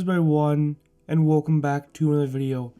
everyone, and welcome back to another video.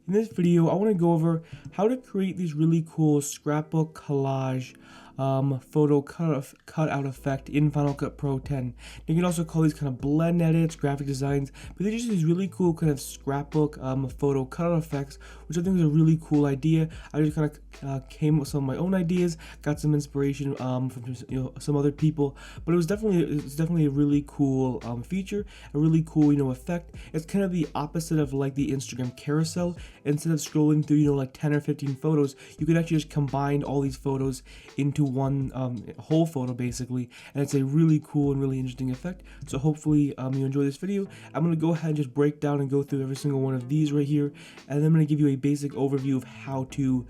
In this video, I want to go over how to create these really cool scrapbook collage photo cutout effect in Final Cut Pro 10. You can also call these kind of blend edits, graphic designs, but they're just these really cool kind of scrapbook photo cutout effects, which I think is a really cool idea. I just kind of came up with some of my own ideas, got some inspiration from some other people, but it's definitely a really cool feature, a really cool effect. It's kind of the opposite of like the Instagram carousel. Instead of scrolling through like 10 or 15 photos, you could actually just combine all these photos into one whole photo basically, and it's a really cool and really interesting effect. So hopefully you enjoy this video. I'm going to go ahead and just break down and go through every single one of these right here, and then I'm going to give you a basic overview of how to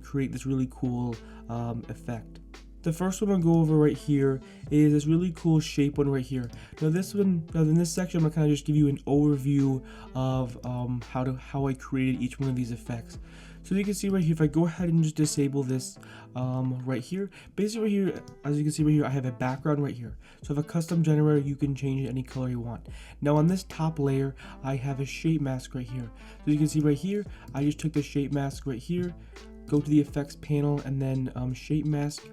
create this really cool effect. The first one I'll go over right here is this really cool shape one right here. Now in this section, I'm gonna kind of just give you an overview of how I created each one of these effects. So you can see right here, if I go ahead and just disable this right here, basically right here, as you can see right here, I have a background right here. So I have a custom generator, you can change it any color you want. Now on this top layer, I have a shape mask right here. So you can see right here, I just took the shape mask right here, go to the effects panel, and then shape mask.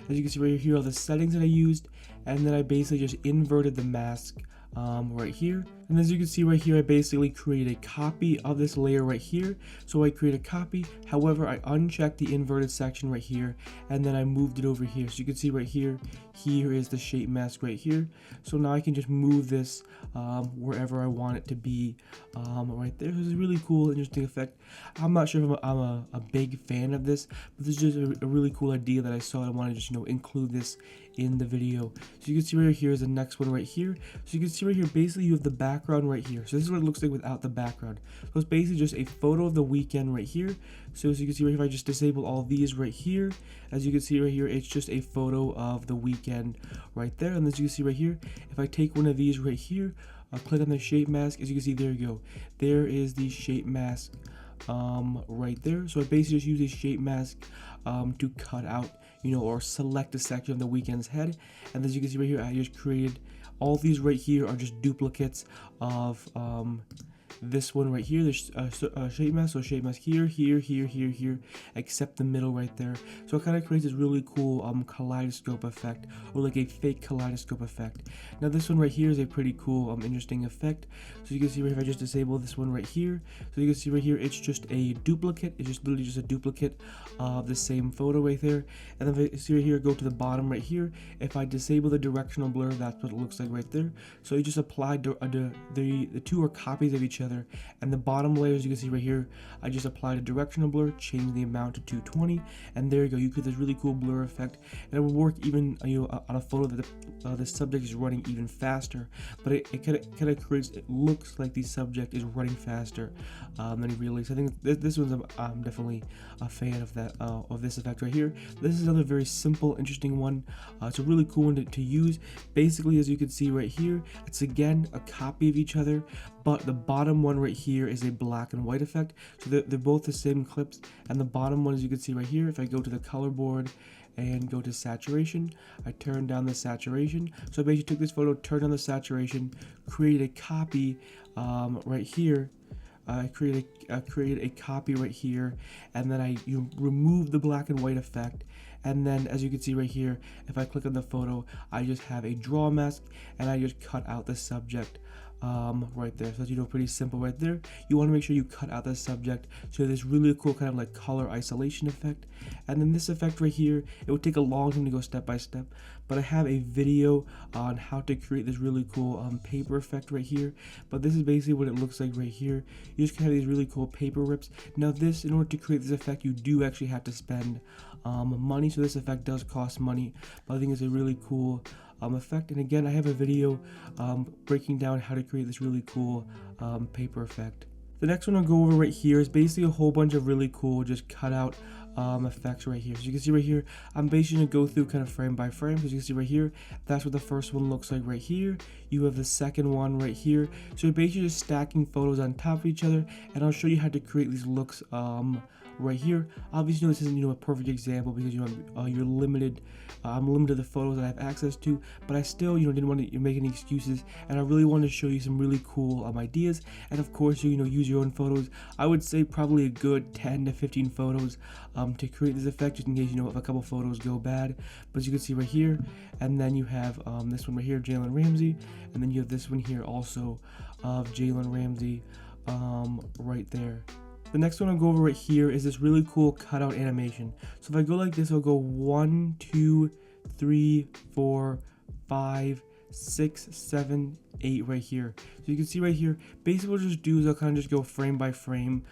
As you can see right here are the settings that I used, and then I basically just inverted the mask right here. And as you can see right here, I basically created a copy of this layer right here. So I create a copy, however I unchecked the inverted section right here, and then I moved it over here. So you can see right here, here is the shape mask right here. So now I can just move this wherever I want it to be right there. So it's a really cool, interesting effect. I'm not sure if I'm a big fan of this, but this is just a really cool idea that I saw. I want to just include this in the video. So you can see right here is the next one right here. So you can see right here, basically you have the background right here. So this is what it looks like without the background. So it's basically just a photo of the weekend right here. So as you can see right here, if I just disable all these right here, as you can see right here, it's just a photo of the weekend right there. And as you can see right here, if I take one of these right here, I'll click on the shape mask, as you can see, there you go. There is the shape mask right there. So I basically just use a shape mask to cut out or select a section of the weekend's head. And as you can see right here, I just created all these right here are just duplicates of this one right here, the shape mask. So shape mask here, except the middle right there. So it kind of creates this really cool kaleidoscope effect, or like a fake kaleidoscope effect. Now this one right here is a pretty cool interesting effect. So you can see right here, if I just disable this one right here, so you can see right here, it's just a duplicate. It's just literally just a duplicate of the same photo right there. And then if I see right here, go to the bottom right here, if I disable the directional blur, that's what it looks like right there. So you just applied the two are copies of each other, and the bottom layers, you can see right here, I just applied a directional blur, changed the amount to 220, and there you go. You get this really cool blur effect, and it will work even on a photo that the subject is running even faster. But it kind of creates, it looks like the subject is running faster than he really is. I think this one's I'm definitely a fan of that of this effect right here. This is another very simple, interesting one. It's a really cool one to use. Basically, as you can see right here, it's again a copy of each other, but the bottom one right here is a black and white effect. So they're both the same clips, and the bottom one, as you can see right here, if I go to the color board and go to saturation, I turn down the saturation. So I basically took this photo, turned on the saturation, created a copy right here. I created a copy right here, and then I remove the black and white effect. And then as you can see right here, if I click on the photo, I just have a draw mask, and I just cut out the subject right there. So pretty simple right there. You want to make sure you cut out the subject, so this really cool kind of like color isolation effect. And then this effect right here, it would take a long time to go step by step, but I have a video on how to create this really cool paper effect right here. But this is basically what it looks like right here. You just have these really cool paper rips. Now this, in order to create this effect, you do actually have to spend money, so this effect does cost money, but I think it's a really cool effect. And again, I have a video breaking down how to create this really cool paper effect. The next one I'll go over right here is basically a whole bunch of really cool just cut out effects right here. So you can see right here, I'm basically going to go through kind of frame by frame. So you can see right here, that's what the first one looks like right here. You have the second one right here. So you're basically just stacking photos on top of each other, and I'll show you how to create these looks right here. Obviously, this isn't a perfect example because you're limited. I'm limited to the photos that I have access to, but I still didn't want to make any excuses, and I really wanted to show you some really cool ideas. And of course, use your own photos. I would say probably a good 10 to 15 photos to create this effect, just in case if a couple photos go bad. But as you can see right here, and then you have this one right here, Jalen Ramsey, and then you have this one here also of Jalen Ramsey right there. The next one I'll go over right here is this really cool cutout animation. So if I go like this, I'll go 1, 2, 3, 4, 5, 6, 7, 8 right here. So you can see right here, basically what I'll just do is I'll kind of just go frame by frame.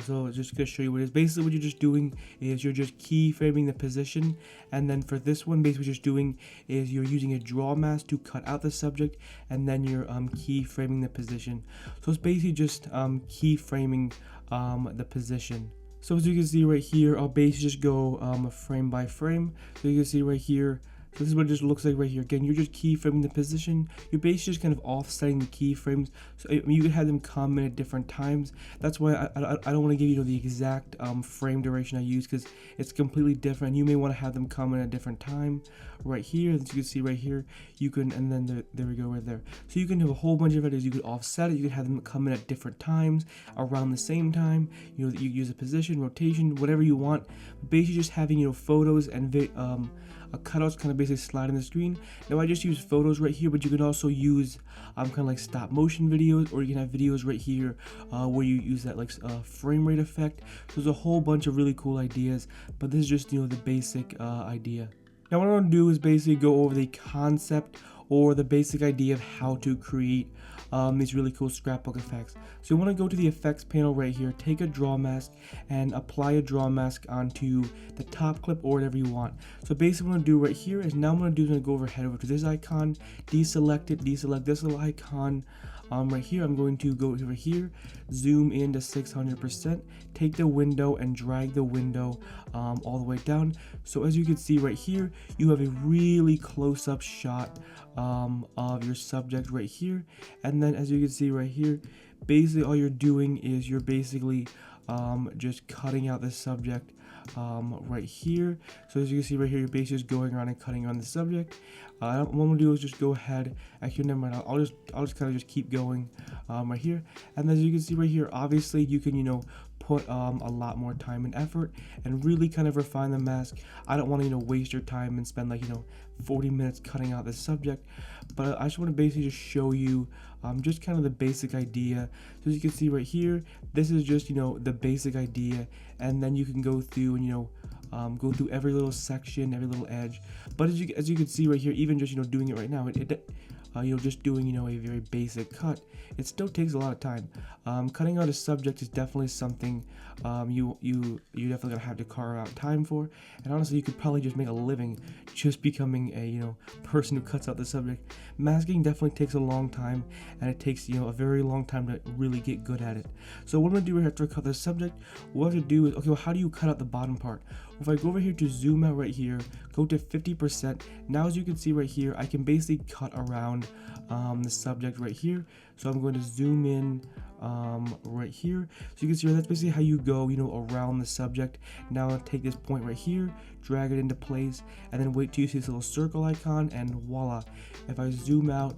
So just gonna show you what it is. Basically what you're just doing is you're just keyframing the position, and then for this one, basically what you're just doing is you're using a draw mask to cut out the subject, and then you're keyframing the position. So it's basically just keyframing the position. So as you can see right here, I'll basically just go frame by frame. So you can see right here, so this is what it just looks like right here. Again, you're just keyframing the position. You're basically just kind of offsetting the keyframes. So you can have them come in at different times. That's why I don't want to give you the exact frame duration I use, because it's completely different. You may want to have them come in at a different time. Right here, as you can see right here, you can, and then there we go right there. So you can have a whole bunch of videos. You could offset it. You can have them come in at different times, around the same time. You use a position, rotation, whatever you want. Basically, just having photos and cutouts kind of basically slide on the screen. Now I just use photos right here, but you can also use kind of like stop motion videos, or you can have videos right here where you use that frame rate effect. So there's a whole bunch of really cool ideas, but this is just the basic idea. Now what I want to do is basically go over the concept or the basic idea of how to create these really cool scrapbook effects. So you want to go to the effects panel right here, take a draw mask and apply a draw mask onto the top clip or whatever you want. So basically what I'm going to do right here is now I'm going to go head over to this icon, deselect it, deselect this little icon. Right here, I'm going to go over here, zoom in to 600%, take the window and drag the window all the way down. So as you can see right here, you have a really close-up shot of your subject right here. And then as you can see right here, basically all you're doing is you're basically just cutting out the subject right here. So as you can see right here, you're basically just going around and cutting on the subject. What I'm gonna do is just go ahead. Actually, never mind. I'll just kind of just keep going right here. And as you can see right here, obviously you can put a lot more time and effort and really kind of refine the mask. I don't want to waste your time and spend 40 minutes cutting out this subject, but I just want to basically just show you just kind of the basic idea. So as you can see right here, this is just the basic idea, and then you can go through and go through every little section, every little edge. But as you can see right here, even just doing it right now, just doing a very basic cut, it still takes a lot of time. Cutting out a subject is definitely something you definitely gonna have to carve out time for. And honestly, you could probably just make a living just becoming a person who cuts out the subject. Masking definitely takes a long time, and it takes a very long time to really get good at it. So what I'm gonna do right after I cut the subject, what I have to do is, okay, well, how do you cut out the bottom part? If I go over here to zoom out right here, go to 50%. Now as you can see right here, I can basically cut around the subject right here. So I'm going to zoom in right here. So you can see that's basically how you go around the subject. Now I'll take this point right here, drag it into place, and then wait till you see this little circle icon, and voila. If I zoom out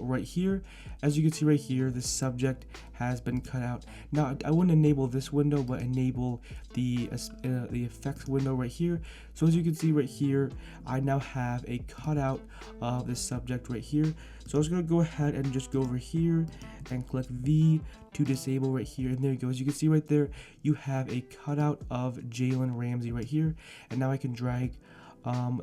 right here, as you can see right here, the subject has been cut out. Now I wouldn't enable this window, but enable the effects window right here. So as you can see right here, I now have a cutout of the subject right here. So I was going to go ahead and just go over here and click V to disable right here, and there you go. As you can see right there, you have a cutout of Jalen Ramsey right here, and now I can drag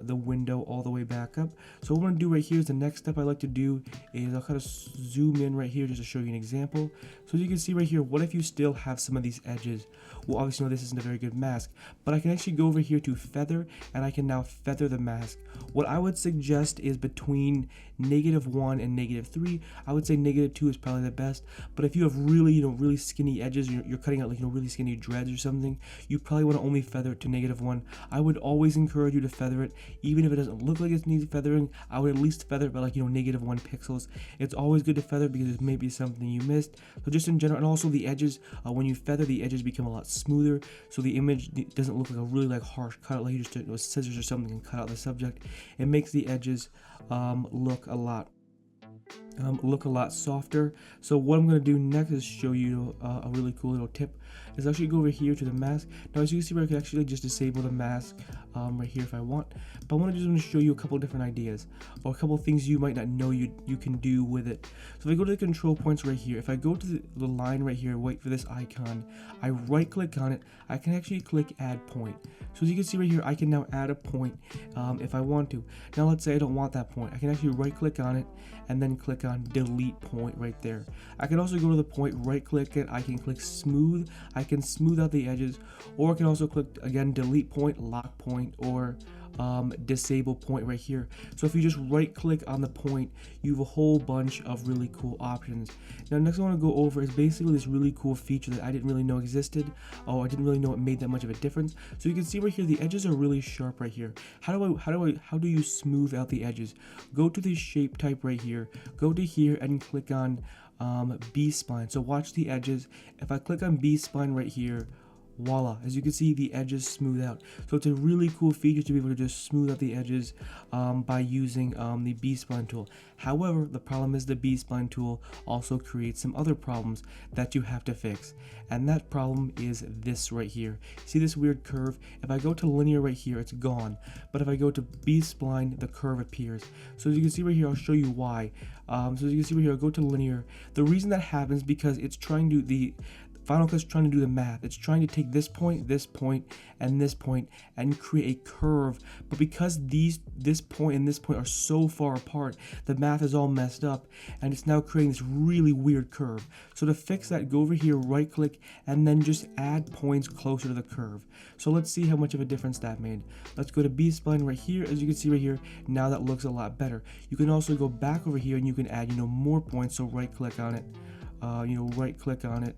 the window all the way back up. So what I'm going to do right here is the next step I like to do is I'll kind of zoom in right here just to show you an example. So as you can see right here, what if you still have some of these edges? Well, obviously this isn't a very good mask, but I can actually go over here to feather, and I can now feather the mask. What I would suggest is between -1 and -3. I would say -2 is probably the best. But if you have really, really skinny edges, you're cutting out like, really skinny dreads or something, you probably want to only feather it to -1. I would always encourage you to feather it, even if it doesn't look like it needs feathering. I would at least feather it by like, -1 pixels. It's always good to feather because it may be something you missed. So just in general, and also the edges, when you feather, the edges become a lot smoother, so the image doesn't look like a really like harsh cut, like you just took with scissors or something and cut out the subject. It makes the edges look a lot softer. So what I'm going to do next is show you a really cool little tip. Is actually go over here to the mask. Now as you can see, I can actually just disable the mask right here if I want. But I want to show you a couple different ideas, or a couple things you might not know you can do with it. So if I go to the control points right here, if I go to the line right here, wait for this icon, I right click on it, I can actually click add point. So as you can see right here, I can now add a point if I want to. Now let's say I don't want that point. I can actually right click on it and then click on delete point right there. I can also go to the point, right click it, I can click smooth, I can smooth out the edges, or I can also click again delete point, lock point, or disable point right here. So if you just right click on the point, you have a whole bunch of really cool options. Now next I want to go over is basically this really cool feature that I didn't really know existed, or I didn't really know it made that much of a difference. So you can see right here the edges are really sharp right here. How do you smooth out the edges? Go to the shape type right here, go to here and click on B-spline. So watch the edges. If I click on B-spline right here, voila, as you can see the edges smooth out. So it's a really cool feature to be able to just smooth out the edges by using the B-spline tool. However, the problem is the B-spline tool also creates some other problems that you have to fix, and that problem is this right here. See this weird curve? If I go to linear right here, it's gone, but if I go to B-spline, the curve appears. So as you can see right here, I'll show you why. So as you can see right here, I'll go to linear. The reason that happens because it's trying to Final Cut's trying to do the math. It's trying to take this point, and this point, and create a curve. But because this point and this point are so far apart, the math is all messed up, and it's now creating this really weird curve. So to fix that, go over here, right click, and then just add points closer to the curve. So let's see how much of a difference that made. Let's go to B-spline right here. As you can see right here, now that looks a lot better. You can also go back over here and you can add, more points. So right click on it, right click on it.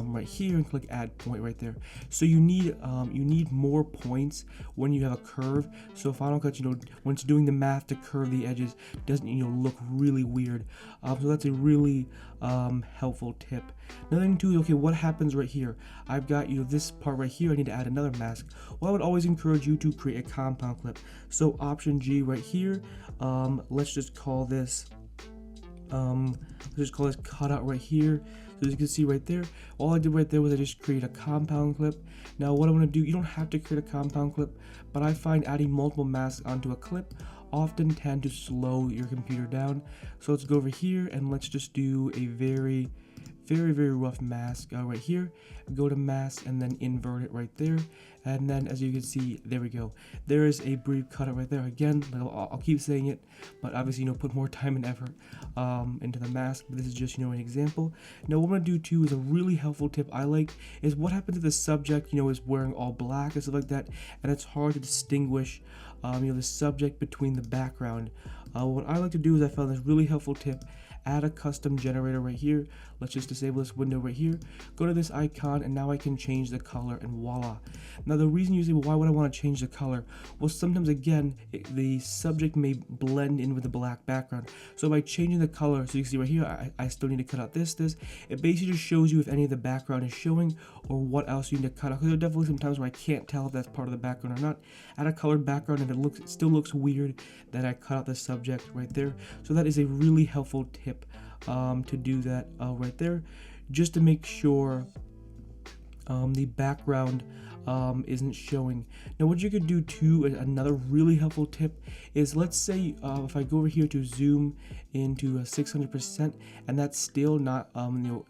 Right here and click add point right there. So you need more points when you have a curve. So Final Cut, when it's doing the math to curve the edges, doesn't look really weird. So that's a really helpful tip. Another thing too is, okay, what happens right here? I've got this part right here. I need to add another mask. Well, I would always encourage you to create a compound clip. So Option G right here. Let's just call this cutout right here. So as you can see right there, all I did right there was I just create a compound clip. Now what I'm going to do, you don't have to create a compound clip, but I find adding multiple masks onto a clip often tend to slow your computer down. So let's go over here and let's just do a very rough mask right here. Go to mask and then invert it right there, and then as you can see, there we go. There is a brief cutout right there. Again, I'll keep saying it, but obviously put more time and effort into the mask. But this is just an example. Now what I'm gonna do too is a really helpful tip I like is what happens if the subject is wearing all black and stuff like that, and it's hard to distinguish the subject between the background. What I like to do is I found this really helpful tip. Add a custom generator right here. Let's just disable this window right here. Go to this icon and now I can change the color, and voila. Now the reason you say, well, why would I want to change the color? Well, sometimes again, the subject may blend in with the black background. So by changing the color, so you can see right here, I still need to cut out this. It basically just shows you if any of the background is showing or what else you need to cut out. Because there are definitely some times where I can't tell if that's part of the background or not. Add a colored background, and it still looks weird that I cut out the subject right there. So that is a really helpful tip to do that right there, just to make sure the background isn't showing. Now what you could do too, another really helpful tip is, let's say if I go over here to zoom into 600% and that's still not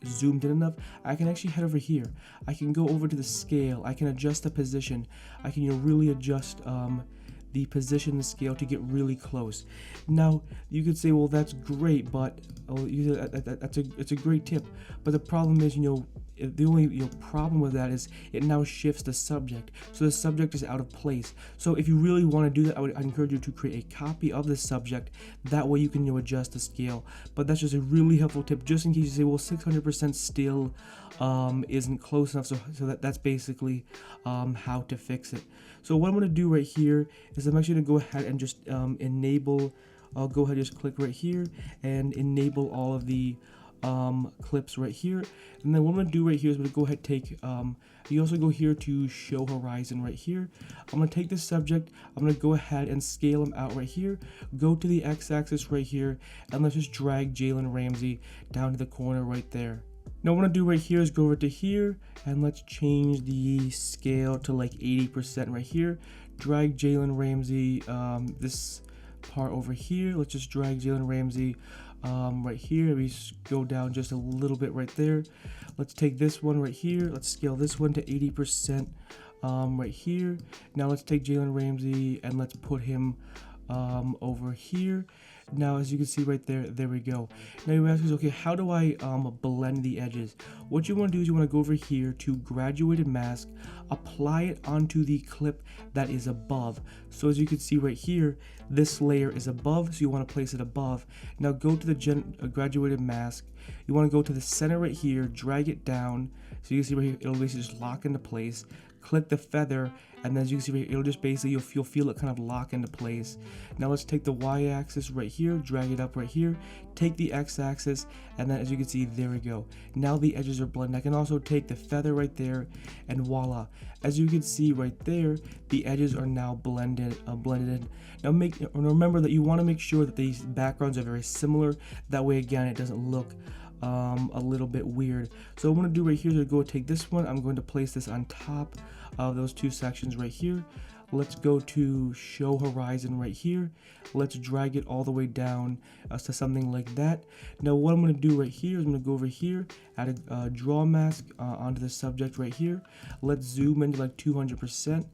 zoomed in enough, I can actually head over here. I can go over to the scale, I can adjust the position, I can really adjust the position and scale to get really close. Now you could say, well, that's great, but it's a great tip, but the problem is, the only problem with that is it now shifts the subject, so the subject is out of place. So if you really want to do that, I'd encourage you to create a copy of the subject. That way you can adjust the scale. But that's just a really helpful tip, just in case you say, well, 600% still isn't close enough. So that's basically how to fix it. So what I'm going to do right here is I'm actually going to go ahead and just enable. I'll go ahead and just click right here and enable all of the clips right here. And then what I'm going to do right here is I'm going to go ahead and take, you also go here to show horizon right here. I'm going to take this subject, I'm going to go ahead and scale him out right here, go to the x-axis right here, and let's just drag Jalen Ramsey down to the corner right there. Now what I'm going to do right here is go over to here, and let's change the scale to like 80% right here. Drag Jalen Ramsey, this part over here. Let's just drag Jalen Ramsey right here. We go down just a little bit right there. Let's take this one right here. Let's scale this one to 80% right here. Now let's take Jalen Ramsey and let's put him over here. Now, as you can see right there, there we go. Now you ask us, okay, how do I blend the edges? What you want to do is you want to go over here to graduated mask, apply it onto the clip that is above. So as you can see right here, this layer is above, so you want to place it above. Now go to the graduated mask. You want to go to the center right here, drag it down. So you can see right here, it'll basically just lock into place. Click the feather, and then as you can see right here, it'll just basically, you'll feel it kind of lock into place. Now let's take the y-axis right here, drag it up right here, take the x-axis, and then as you can see, there we go. Now the edges are blended. I can also take the feather right there, and voila. As you can see right there, the edges are now blended in. Now remember that you want to make sure that these backgrounds are very similar. That way, again, it doesn't look a little bit weird. So what I'm going to do right here is go take this one. I'm going to place this on top of those two sections right here. Let's go to show horizon right here. Let's drag it all the way down to something like that. Now what I'm going to do right here is I'm going to go over here, add a draw mask onto the subject right here. Let's zoom into like 200%.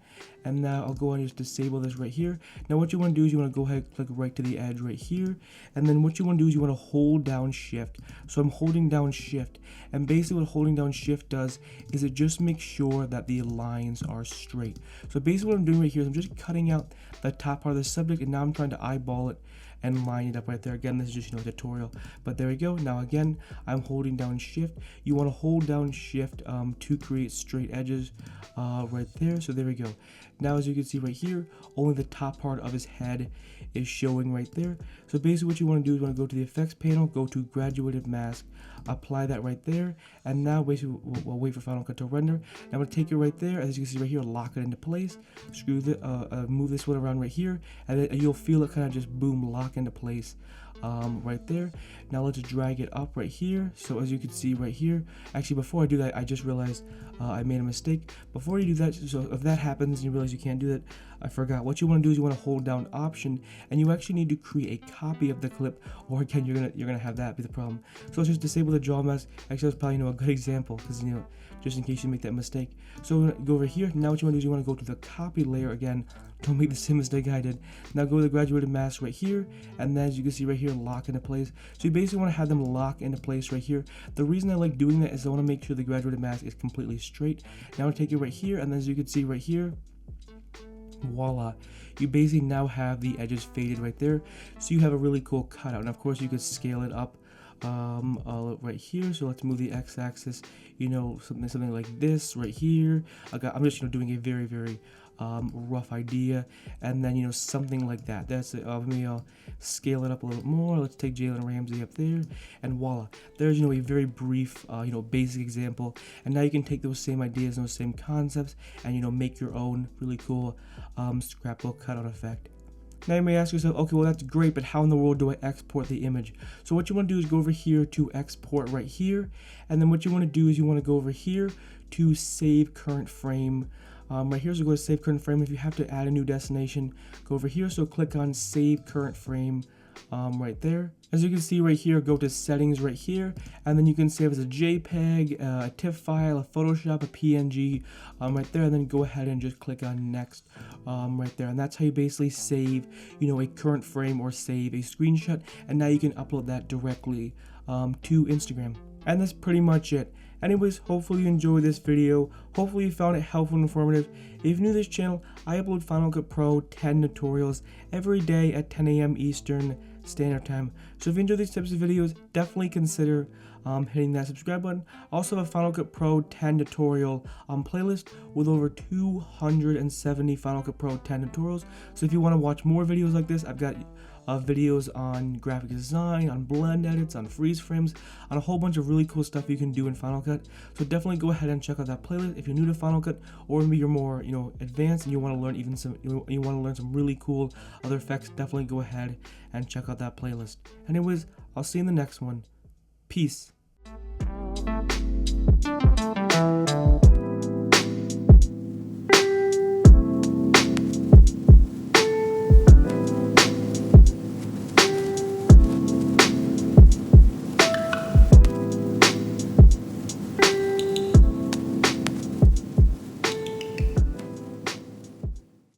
And now I'll go ahead and just disable this right here. Now what you want to do is you want to go ahead and click right to the edge right here. And then what you want to do is you want to hold down shift. So I'm holding down shift. And basically what holding down shift does is it just makes sure that the lines are straight. So basically what I'm doing right here is I'm just cutting out the top part of the subject, and now I'm trying to eyeball it and line it up right there. Again, this is just a tutorial, but there we go. Now again, I'm holding down shift. You want to hold down shift to create straight edges right there. So there we go. Now as you can see right here, only the top part of his head is showing right there. So basically what you want to do is you want to go to the effects panel, go to graduated mask, apply that right there, and now basically we'll wait for Final Cut to render. Now I'm going to take it right there, as you can see right here, lock it into place, move this one around right here, and then you'll feel it kind of just boom, lock into place right there. Now let's drag it up right here. So as you can see right here, actually before I do that, I just realized I made a mistake. Before you do that, so if that happens and you realize you can't do that, I forgot. What you want to do is you want to hold down Option, and you actually need to create a copy of the clip, or again you're gonna have that be the problem. So let's just disable the draw mask. Actually, that's probably a good example, because just in case you make that mistake. So go over here. Now what you want to do is you want to go to the copy layer again. Don't make the same mistake I did. Now go to the graduated mask right here, and then as you can see right here, lock into place. So you basically want to have them lock into place right here. The reason I like doing that is I want to make sure the graduated mask is completely straight. Now I'll take it right here, and then as you can see right here, voila, you basically now have the edges faded right there. So you have a really cool cutout, and of course you could scale it up right here. So let's move the x-axis, something like this right here. I'm just doing a very rough idea, and then something like that. That's it. Maybe I'll scale it up a little more. Let's take Jalen Ramsey up there, and voila, there's a very brief basic example. And now you can take those same ideas and those same concepts and make your own really cool scrapbook cutout effect. Now you may ask yourself, okay, well that's great, but how in the world do I export the image? So what you want to do is go over here to export right here, and then what you want to do is you want to go over here to save current frame. Right here, so go to save current frame. If you have to add a new destination, go over here. So click on save current frame right there. As you can see right here, go to settings right here, and then you can save as a JPEG, a TIFF file, a Photoshop, a PNG right there, and then go ahead and just click on next right there. And that's how you basically save, a current frame or save a screenshot, and now you can upload that directly to Instagram. And that's pretty much it. Anyways, hopefully you enjoyed this video. Hopefully you found it helpful and informative. If you're new to this channel, I upload Final Cut Pro 10 tutorials every day at 10 a.m. Eastern Standard Time. So if you enjoy these types of videos, definitely consider hitting that subscribe button. I also have a Final Cut Pro 10 tutorial playlist with over 270 Final Cut Pro 10 tutorials. So if you want to watch more videos like this, I've got videos on graphic design, on blend edits, on freeze frames, on a whole bunch of really cool stuff you can do in Final Cut. So definitely go ahead and check out that playlist if you're new to Final Cut, or maybe you're more advanced and you want to learn some really cool other effects. Definitely go ahead and check out that playlist. Anyways, I'll see you in the next one. Peace.